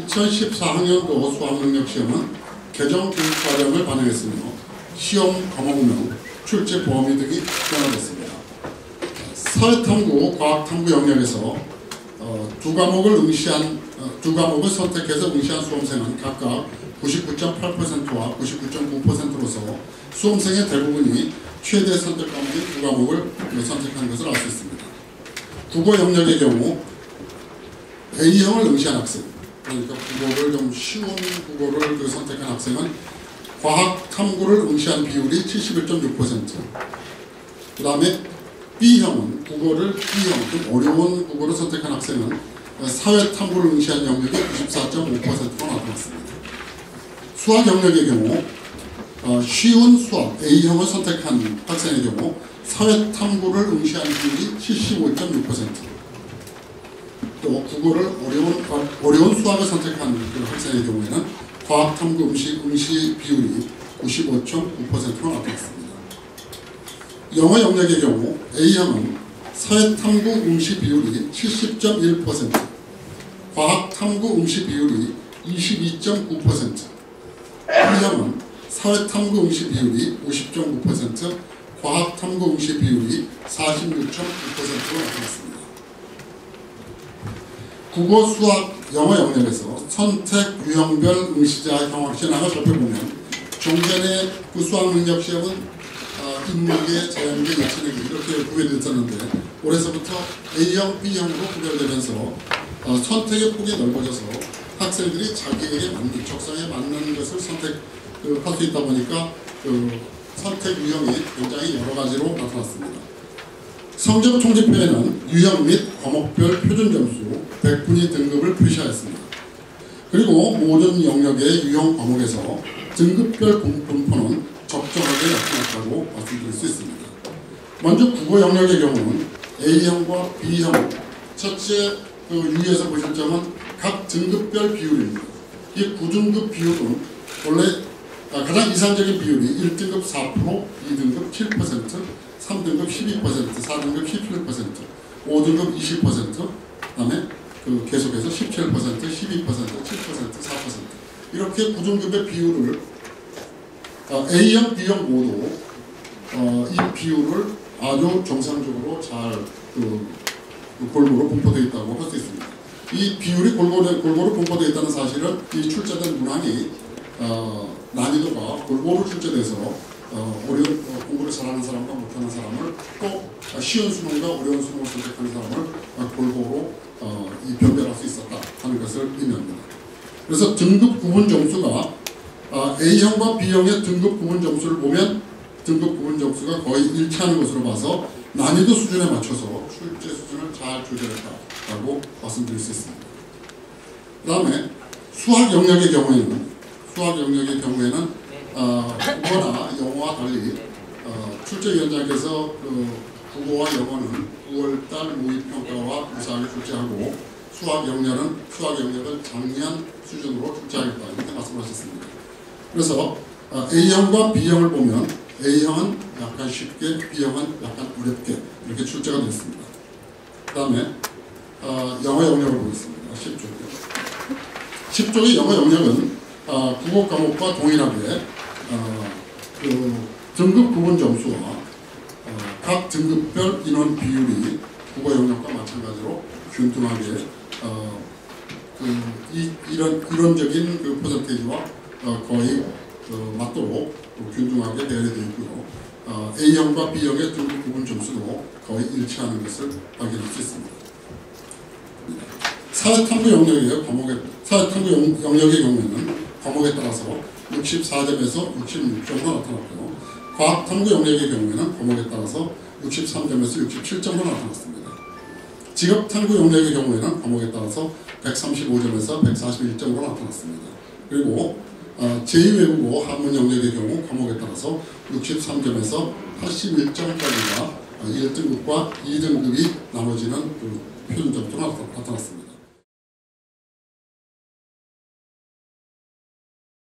2014학년도 수학능력시험은 개정 교육과정을 반영했으며 시험 과목명, 출제 범위 등이 변화됐습니다. 사회탐구, 과학탐구 영역에서 두 과목을 선택해서 응시한 수험생은 각각 99.8%와 99.9%로서 수험생의 대부분이 최대 선택 과목인 두 과목을 선택한 것을 알 수 있습니다. 국어 영역의 경우 A형을 응시한 학생, 그러니까 국어를 좀 쉬운 국어를 선택한 학생은 과학 탐구를 응시한 비율이 71.6%. 그 다음에 B형은 국어를 B형, 좀 어려운 국어를 선택한 학생은 사회 탐구를 응시한 영역이 94.5%로 나타났습니다. 수학 영역의 경우 쉬운 수학 A형을 선택한 학생의 경우 사회 탐구를 응시한 비율이 75.6%. 또 국어를 어려운 수학을 선택한 그 학생의 경우에는 과학탐구 응시 비율이 95.9%로 나타났습니다. 영어 영역의 경우 A형은 사회탐구 응시 비율이 70.1%, 과학탐구 응시 비율이 22.9%, B형은 사회탐구 응시 비율이 50.9%, 과학탐구 응시 비율이 46.9%로 나타났습니다. 국어, 수학, 영어 영역에서 선택 유형별 응시자 현황을 살펴보면 종전의 그 수학능력시험은 인문계, 자연계, 예체능계 이렇게 구별되었었는데 올해서부터 A형, B형으로 구별되면서 선택의 폭이 넓어져서 학생들이 자기에게 맞는, 적성에 맞는 것을 선택할 수 있다 보니까 선택 유형이 굉장히 여러 가지로 나타났습니다. 성적 총집표에는 유형 및 과목별 표준 점수 100분위 등급을 표시하였습니다. 그리고 모든 영역의 유형 과목에서 등급별 분포는 적정하게 나타났다고 말씀드릴 수 있습니다. 먼저 국어 영역의 경우는 A형과 B형, 첫째 유의해서 보실 점은 각 등급별 비율입니다. 이 9등급 비율은 원래 가장 이상적인 비율이 1등급 4%, 2등급 7%, 3등급 12%, 4등급 17%, 5등급 20%, 그 다음에 계속해서 17%, 12%, 7%, 4% 이렇게 9등급의 비율을 A형, B형 모두 이 비율을 아주 정상적으로 잘 골고루 분포되어 있다고 할 수 있습니다. 이 비율이 골고루 분포되어 있다는 사실은 이 출제된 문항이 난이도가 골고루 출제돼서 어려운 공부를 잘하는 사람과 못하는 사람을 또 쉬운 수능과 어려운 수능을 선택하는 사람을 골고루 변별할 수 있었다 하는 것을 의미합니다. 그래서 등급 구분 점수가 A형과 B형의 등급 구분 점수를 보면 등급 구분 점수가 거의 일치하는 것으로 봐서 난이도 수준에 맞춰서 출제 수준을 잘 조절했다라고 말씀드릴 수 있습니다. 그 다음에 수학 영역의 경우에는 국어나 영어와 달리 출제위원장께서 국어와 영어는 9월달 모의평가와 유사하게 출제하고 수학 영역은 작년 수준으로 출제하겠다 이렇게 말씀하셨습니다. 그래서 A형과 B형을 보면 A형은 약간 쉽게, B형은 약간 어렵게 이렇게 출제가 됐습니다. 그 다음에 영어 영역을 보겠습니다. 10쪽의 영어 영역은 국어 과목과 동일하게 등급 구분 점수와 각 등급별 인원 비율이 국어 영역과 마찬가지로 균등하게 이론적인 퍼센테이지와 거의 맞도록 균등하게 배열되어 있고요. A형과 B형의 등급 구분 점수도 거의 일치하는 것을 확인할 수 있습니다. 사회탐구 영역의 경우에는 과목에 따라서 64점에서 66점으로 나타났고요. 과학탐구 영역의 경우에는 과목에 따라서 63점에서 67점으로 나타났습니다. 직업탐구 영역의 경우에는 과목에 따라서 135점에서 141점으로 나타났습니다. 그리고 제2외국어 한문 영역의 경우 과목에 따라서 63점에서 81점까지가 1등급과 2등급이 나눠지는 표준 점수로 나타났습니다.